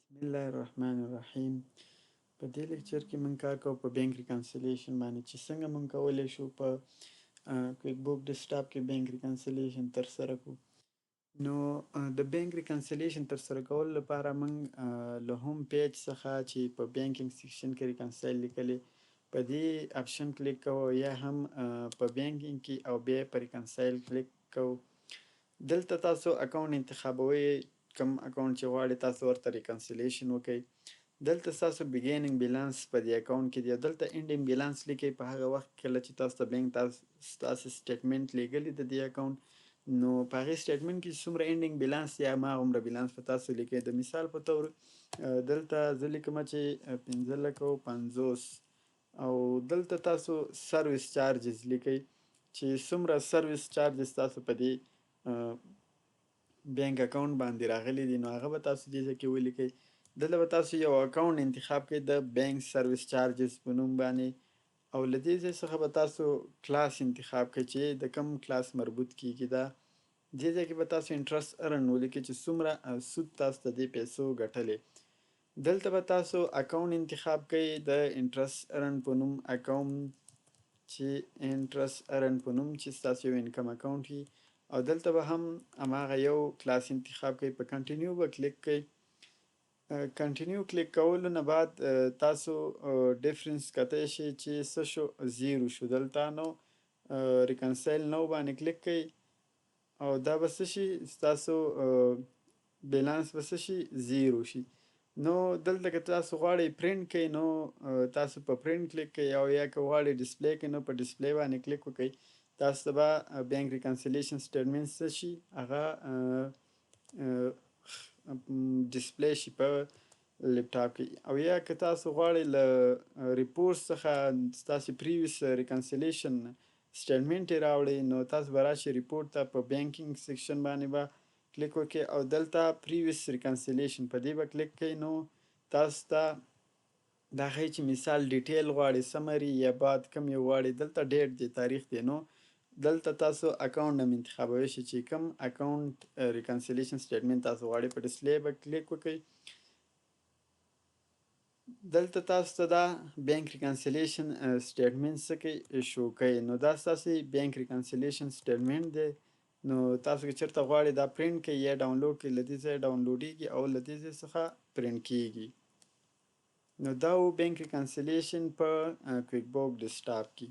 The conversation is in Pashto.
بسم الله الرحمن الرحیم. په دې لیکچر کې موږ کار کوو په بینک ریکنسیلیشن باندې چې څنګه موږ کولی شو په کویک بوک ډیسکټاپ کې بینک ریکنسیلیشن ترسره کړو. نو د بینک ریکنسیلیشن ترسره کولو لپاره موږ له هوم پیج څخه چې په بینکینګ سیکشن کې ریکنسایل لیکلې په دې اپشن کلیک کوو یا هم په بینکینګ کې او بیا په ریکنسایل کلیک کوو. دلته تاسو اکاونټ انتخابوي، کوم اکاونټ چې غواړئ تاسو ورته ریکنسیلیشن وکړئ. دلته ستاسو بیګیننګ بیلانس په دې اکاونټ کې دی، دلته انډینګ بیلانس لیکئ په هغه وخت کله چې تاسو ته بینک ستاسو سټیټمنټ لیږلی د دې اکاونټ، نو په هغې سټیټمنټ کې څومره انډینګ بیلانس یا هماغومره بیلانس په تاسو لیکئ. د مثال په طور دلته زه لیکمه چې 1550 او دلته تاسو سرویس چارجز لیکئ چې څومره سرویس چارجز تاسو په دې بینک اکاونټ باندې راغلي دي، نو هغه به تاسو دې ځای کې ولیکئ. دلته به تاسو یو اکاونټ انتخاب کړئ د بینک سرویس چارجز په نوم باندې، او له دې ځای څخه به تاسو کلاس انتخاب کړئ چې د کوم کلاس مربوط کیږي. دا دې ځای کې به تاسو انټرست ارن ولیکئ چې څومره سود تاسو ته دې پیسو ګټلې. دلته به تاسو اکاونټ انتخاب کړئ د انټرست ارن په نوم اکاونټ چې انټرست ارن په نوم چې ستاسو یو انکم اکاونټ وي، او دلته به هم هماغه یو کلاس انتخاب کړئ. په کنټینیو به کلیک کړئ. کنټینیو کلیک کولو نه بعد تاسو ډیفرنس کتلی شئ چې څه شو، زیرو شو. دلته نو ریکنسایل نو باندې کلیک کړئ او دا به څه شي، ستاسو بیلانس به څه شي، زیرو شي. نو دلته که تاسو غواړئ پرینټ کړئ نو تاسو په پرینټ کلیک کړئ، او یا که غواړئ ډسپلی کړئ نو په ډسپلی باندې کلیک وکړئ. تاسو ته به بینک ریکنسیلیشن سټیټمنټ څه شي، هغه ډسپلی شي په لپټاپ کې. او یا که تاسو غواړئ له ریپورټ څخه ستاسو پریویس ریکنسیلیشن سټیټمنټ یې راوړئ، نو تاسو به راشئ ریپورټ ته، په بینکینګ سیکشن باندې به کلیک وکړئ او دلته پریویس ریکنسیلیشن په دې به کلیک کړئ. نو تاسو ته دا ښایي چې مثال ډیټیل غواړئ، سمري یا بعد کوم یو غواړئ. دلته ډیټ دی، تاریخ دی. نو دلته تاسو اکاونټ نوم انتخابوي شئ چې کوم اکاونټ ریکنسیلیشن سټیټمنټ تاسو غواړئ. په ډسپلی به کلیک وکړئ. دلته تاسو ته دا بینک ریکنسیلیشن سټیټمنټ څه کوي، شو کوي. نو دا ستاسو بینک ریکنسیلیشن سټیټمنټ دی. نو تاسو که چېرته غواړئ دا پرینټ کړئ یا ډاونلوډ کړئ، له دې ځایه ډاونلوډیږي او له دې ځای څخه پرینټ کیږي. نو دا و بینک ریکنسیلیشن په کویک بوک ډیسکټاپ کې.